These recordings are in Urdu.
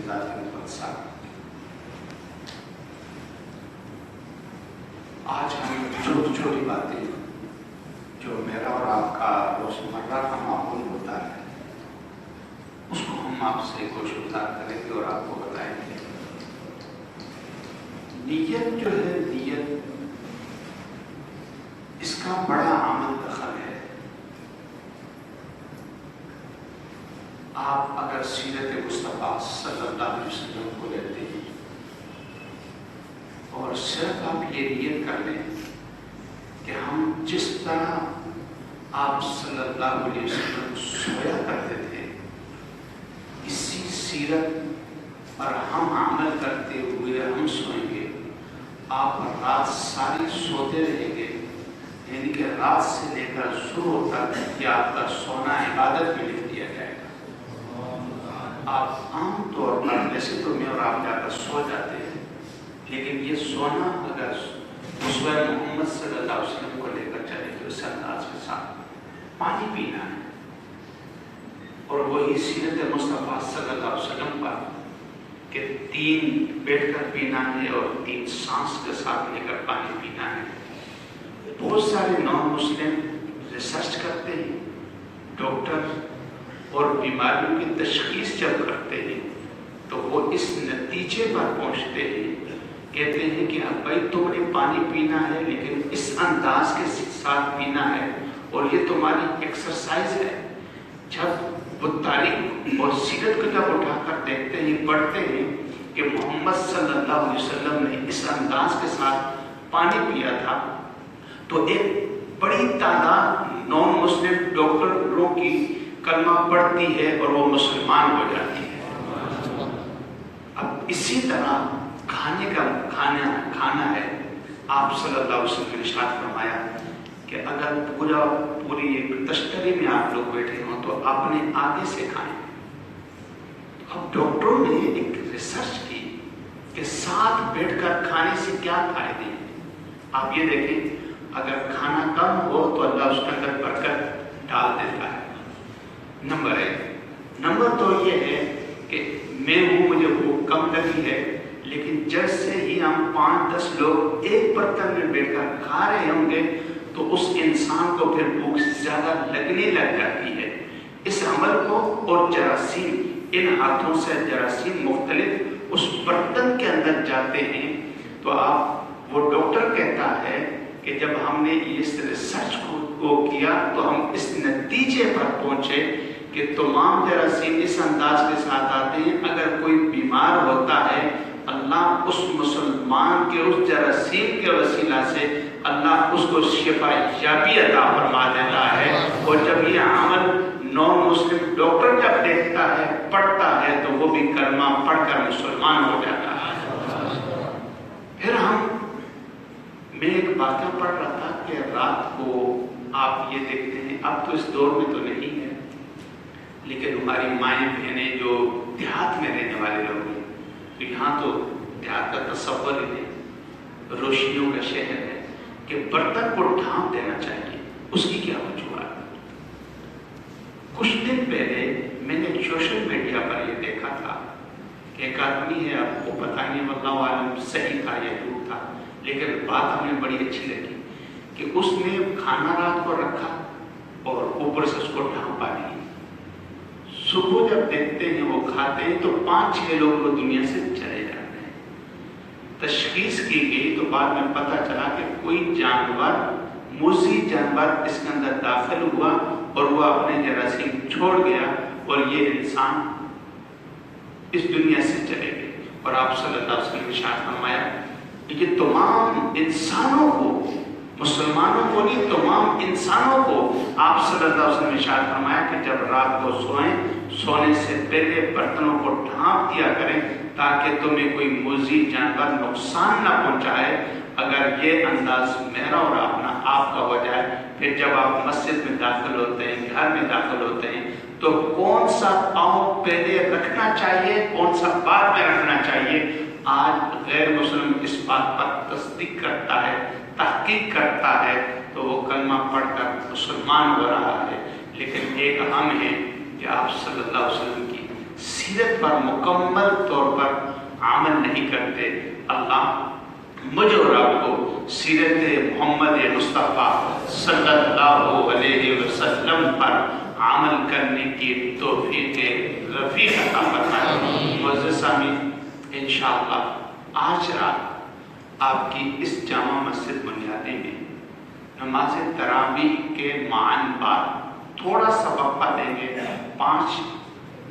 ذات مقدسہ، آج ہم چھوٹی چھوٹی باتیں جو میرا اور آپ کا روزمرہ کا معمول ہوتا ہے اس کو ہم آپ سے گوشتار کریں گے اور آپ کو بتائیں گے۔ نیت جو ہے، نیت اس کا بڑا عمل دخل ہے۔ آپ اگر سیرت مصطفیٰ صلی اللہ علیہ وسلم کو لیتے ہیں اور صرف آپ یہ نیت کر لیں کہ ہم جس طرح آپ صلی اللہ علیہ وسلم سویا کرتے تھے اسی سیرت پر ہم عمل کرتے ہوئے ہم سوئیں گے، آپ رات ساری سوتے رہیں گے، یعنی کہ رات سے لے کر صبح تک یہ آپ کا سونا عبادت میں لکھ دیا جائے گا۔ آپ عام طور پر ویسے تو میں اور آپ جا کر سو جاتے ہیں، لیکن یہ سونا اگر اسوہ محمد صلی اللہ علیہ وسلم کو لے کر چلے تو اس انداز کے ساتھ پانی پینا ہے، اور وہی سیرت مصطفیٰ صلی اللہ علیہ وسلم پر کہ 3 بیٹھ کر پینا ہے اور 3 سانس کے ساتھ لے کر پانی پینا ہے۔ بہت سارے نان مسلم ریسرچ کرتے ہیں، ڈاکٹر اور بیماریوں کی تشخیص جب کرتے ہیں تو وہ اس نتیجے پر پہنچتے ہیں، کہتے ہیں کہ اب بھائی تم نے پانی پینا ہے لیکن اس انداز کے ساتھ پینا ہے، اور یہ تمہاری ایکسرسائز ہے۔ جب وہ تاریخ اور سیرت کو جب اٹھا کر دیکھتے ہیں، پڑھتے ہیں کہ محمد صلی اللہ علیہ وسلم نے اس انداز کے ساتھ پانی پیا تھا، تو ایک بڑی تعداد نان مسلم ڈاکٹروں کی کلمہ پڑھتی ہے اور وہ مسلمان ہو جاتی ہے۔ اب اسی طرح کھانا ہے، آپ صلی اللہ علیہ وسلم نے ارشاد فرمایا کہ اگر پوری ایک تشتری میں آپ لوگ بیٹھے ہوں تو اپنے آگے سے کھائیں۔ اب ڈاکٹروں نے ایک ریسرچ کی کہ ساتھ بیٹھ کر کھانے سے کیا فائدے ہیں۔ آپ یہ دیکھیں، اگر کھانا کم ہو تو اللہ اس کے اندر برکت ڈال دیتا ہے، نمبر 1۔ نمبر 2 یہ ہے کہ میں ہوں، مجھے بھوک کم لگی ہے، لیکن جیسے ہی ہم 5-10 لوگ ایک برتن میں بیٹھ کر کھا رہے ہوں گے تو اس انسان کو پھر بھوک زیادہ لگنے لگ جاتی ہے۔ اس عمل کو اور جراثیم، ان ہاتھوں سے جراثیم مختلف اس برتن کے اندر جاتے ہیں، تو وہ ڈاکٹر کہتا ہے کہ جب ہم نے اس ریسرچ کو کیا تو ہم اس نتیجے پر پہنچے کہ تمام جراثیم اس انداز کے ساتھ آتے ہیں۔ اگر کوئی بیمار ہوتا ہے، اللہ اس مسلمان کے اس جراثیم کے وسیلہ سے اللہ اس کو شفا یابی عطا فرما دیتا ہے۔ اور جب یہ عمل نان مسلم ڈاکٹر جب دیکھتا ہے، پڑھتا ہے، تو وہ بھی کلمہ پڑھ کر مسلمان ہو جاتا ہے۔ پھر میں ایک واقعہ پڑھ رہا تھا کہ رات کو آپ یہ دیکھتے ہیں، اب تو اس دور میں تو نہیں ہے، لیکن ہماری مائیں بہنیں جو دیہات میں رہنے والے لوگ ہیں، تو یہاں تو دیہات کا تصور ہی نہیں، روشنیوں کا شہر ہے، کہ برتن کو ڈھانپ دینا چاہیے۔ اس کی کیا وجوہات؟ کچھ دن پہلے میں نے سوشل میڈیا پر یہ دیکھا تھا کہ ایک آدمی ہے، آپ کو پتہ نہیں واللہ عالم صحیح تھا یا جھوٹ تھا، لیکن بات ہمیں بڑی اچھی لگی کہ اس نے کھانا رات کو رکھا اور اوپر سے اس کو ڈھانپا نہیں۔ صبح جب دیکھتے ہیں وہ کھاتے ہیں تو 5-6 لوگ وہ دنیا سے چلے جاتے ہیں۔ تشخیص کی گئی تو بعد میں پتہ چلا کہ کوئی جانور، موذی جانور اس کے اندر داخل ہوا اور وہ اپنے جراثیم چھوڑ گیا، اور یہ انسان اس دنیا سے چلے گئے۔ اور آپ صلی اللہ علیہ وسلم نے ارشاد فرمایا کہ تمام انسانوں کو، مسلمانوں کو نہیں، تمام انسانوں کو آپ صلی اللہ علیہ وسلم نے ارشاد فرمایا کہ جب رات کو سونے سے پہلے برتنوں کو ڈھانپ دیا کریں تاکہ تمہیں کوئی موذی جانور نقصان نہ پہنچائے۔ اگر یہ انداز میرا اور آپ کا ہو جائے، پھر جب آپ مسجد میں داخل ہوتے ہیں، گھر میں داخل ہوتے ہیں، تو کون سا پاؤں پہلے رکھنا چاہیے، کون سا بعد میں رکھنا چاہیے، آج غیر مسلم اس بات پر تصدیق کرتا ہے، تحقیق کرتا ہے، تو وہ کلمہ پڑھ کر مسلمان ہو رہا ہے۔ لیکن ایک اہم ہے کہ آپ صلی اللہ علیہ وسلم کی سیرت پر مکمل طور پر عمل نہیں کرتے، اللہ مجھے اور آپ کو سیرت محمد مصطفیٰ صلی اللہ علیہ وسلم پر عمل کرنے کی توفیق رفیق عطا فرمائے۔ معزز سامعین، انشاءاللہ آج رات آپ کی اس جامع مسجد بنیادی میں نماز تراویح کے معنی بعد تھوڑا سا وقفہ دیں گے، 5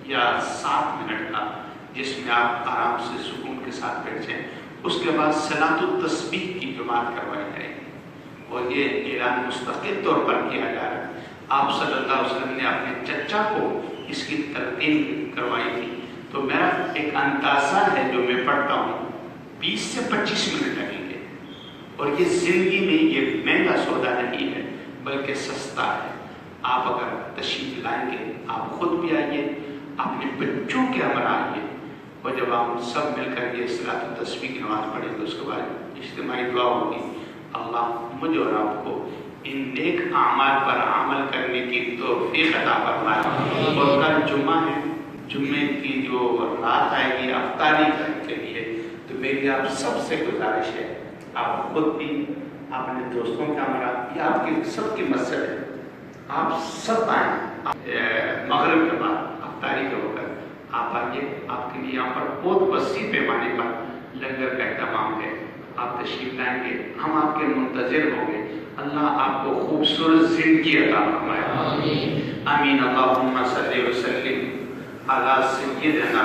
یا 7 منٹ کا، جس میں آپ آرام سے سکون کے ساتھ بیٹھ جائیں۔ اس کے بعد صلاۃ التسبیح کی جماعت کروائی جائے گی، اور یہ اعلان مستقل طور پر کیا جا رہا ہے۔ آپ صلی اللہ علیہ وسلم نے اپنے چچا کو اس کی تلقین کروائی تھی، تو میرا ایک اندازہ ہے جو میں پڑھتا ہوں 20 سے 25 منٹ لگیں گے، اور یہ زندگی میں یہ مہنگا سودا نہیں ہے بلکہ سستا ہے۔ آپ اگر تشریف لائیں گے، آپ خود بھی آئیے، اپنے بچوں کے ہمراہ آئیے، اور جب ہم سب مل کر یہ صلاۃ التسبیح کی نماز پڑھیں گے، اس کے بعد اجتماعی دعا ہوگی، اللہ مجھے اور آپ کو ان نیک اعمال پر عمل کرنے کی توفیق عطا فرمائے۔ اور کل جمعہ ہے، جمعے کی جو رات آئے گی افطاری کے لیے، تو میری آپ سب سے گزارش ہے، آپ خود بھی اپنے دوستوں کے ہمراہ، یہ آپ کی سب کی مسجد ہے، آپ سب آئیں، مغرب کے بعد افطاری کے وقت آپ آئیے، آپ کے لیے یہاں پر بہت وسیع پیمانے پر لنگر کا اہتمام ہے، آپ تشریف لائیں گے، ہم آپ کے منتظر ہوں گے۔ اللہ آپ کو خوبصورت زندگی عطا فرمائے، آمین۔ اللہم صلی وسلم علی سیدنا